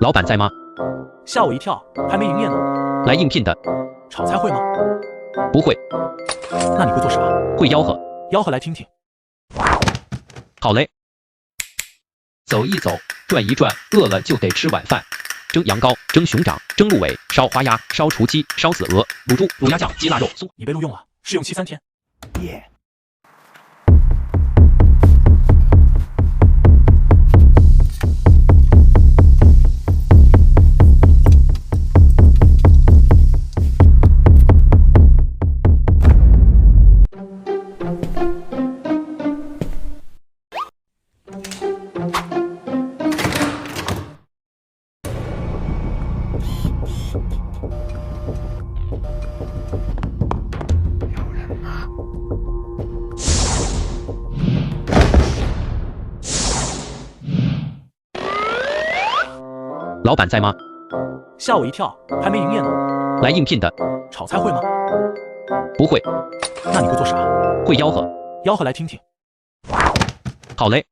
老板在吗？吓我一跳，还没营业呢。来应聘的。炒菜会吗？不会。那你会做啥？会吆喝。吆喝来听听。好嘞。走一走，转一转，饿了就得吃晚饭。蒸羊羔，蒸熊掌，蒸鹿尾，烧花鸭，烧雏鸡，烧子鹅，卤猪，卤鸭酱，鸡腊肉酥。你被录用了，试用期3天。耶。老板在吗？吓我一跳，还没营业呢。来应聘的。炒菜会吗？不会。那你会做啥？会吆喝。吆喝来听听。好嘞。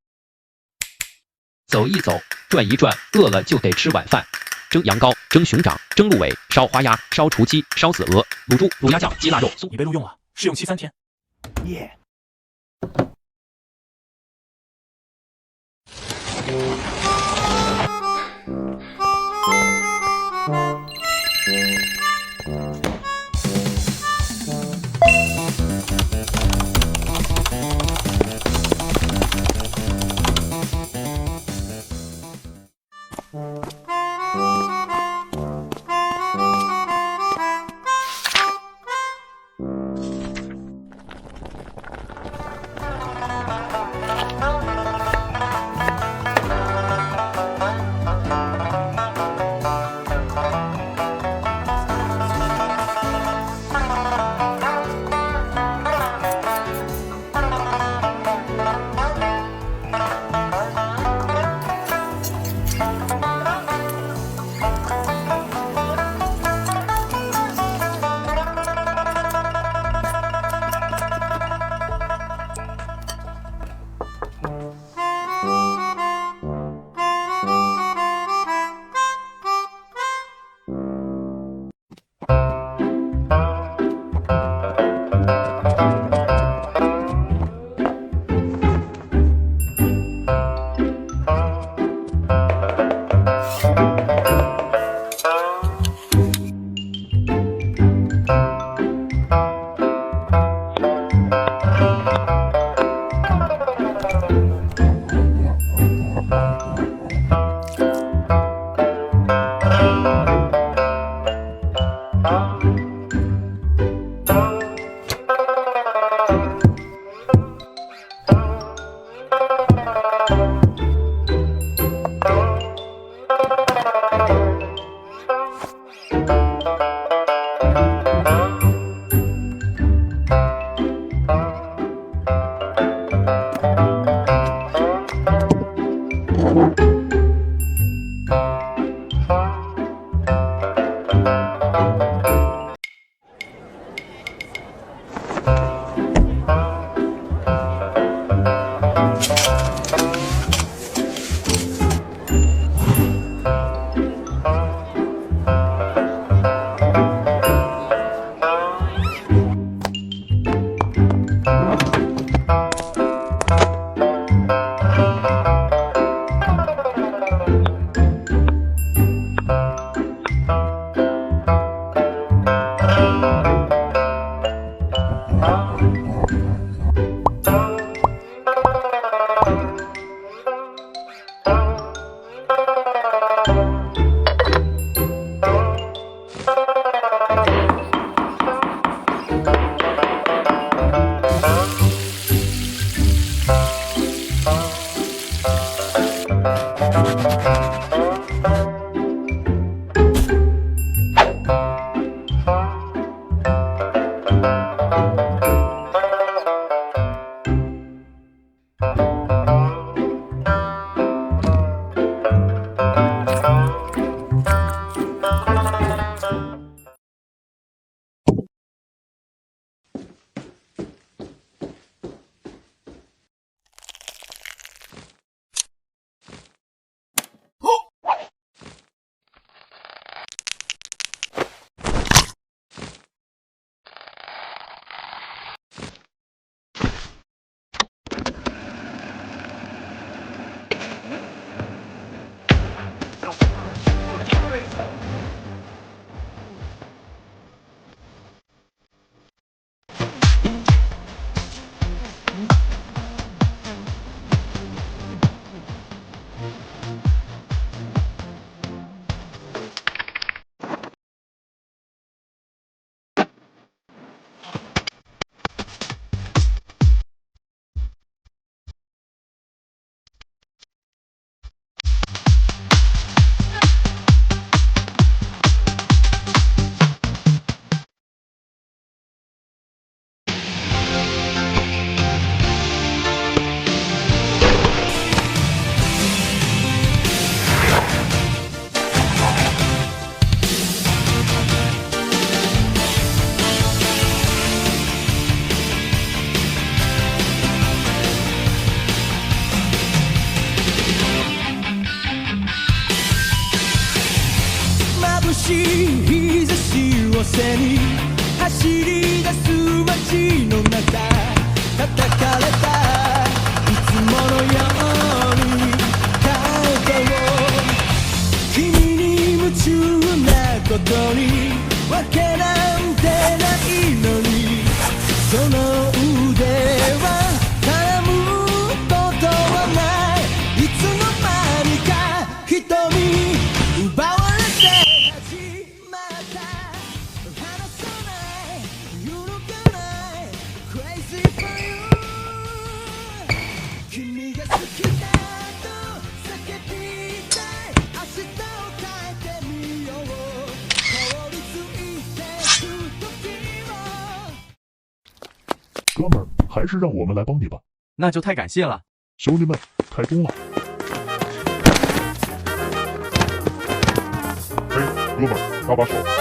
走一走，转一转，饿了就得吃晚饭。蒸羊羔，蒸熊掌，蒸鹿尾，烧花鸭，烧雏鸡，烧子鹅，卤猪，卤鸭酱，鸡腊肉酥。你被录用了，试用期3天。耶。せに走り出す街の中叩かれたいつものようにカウントを君に夢中なことにわけなんてないのにその腕は絡むことはないいつの間にか瞳奪われて始まった離さない揺るがない Crazy for you 君が好きだと叫びたい明日を変えてみよう凍りついてく時を哥们儿，还是让我们来帮你吧。那就太感谢了。兄弟们，开工了！哎，哥们儿，搭把手。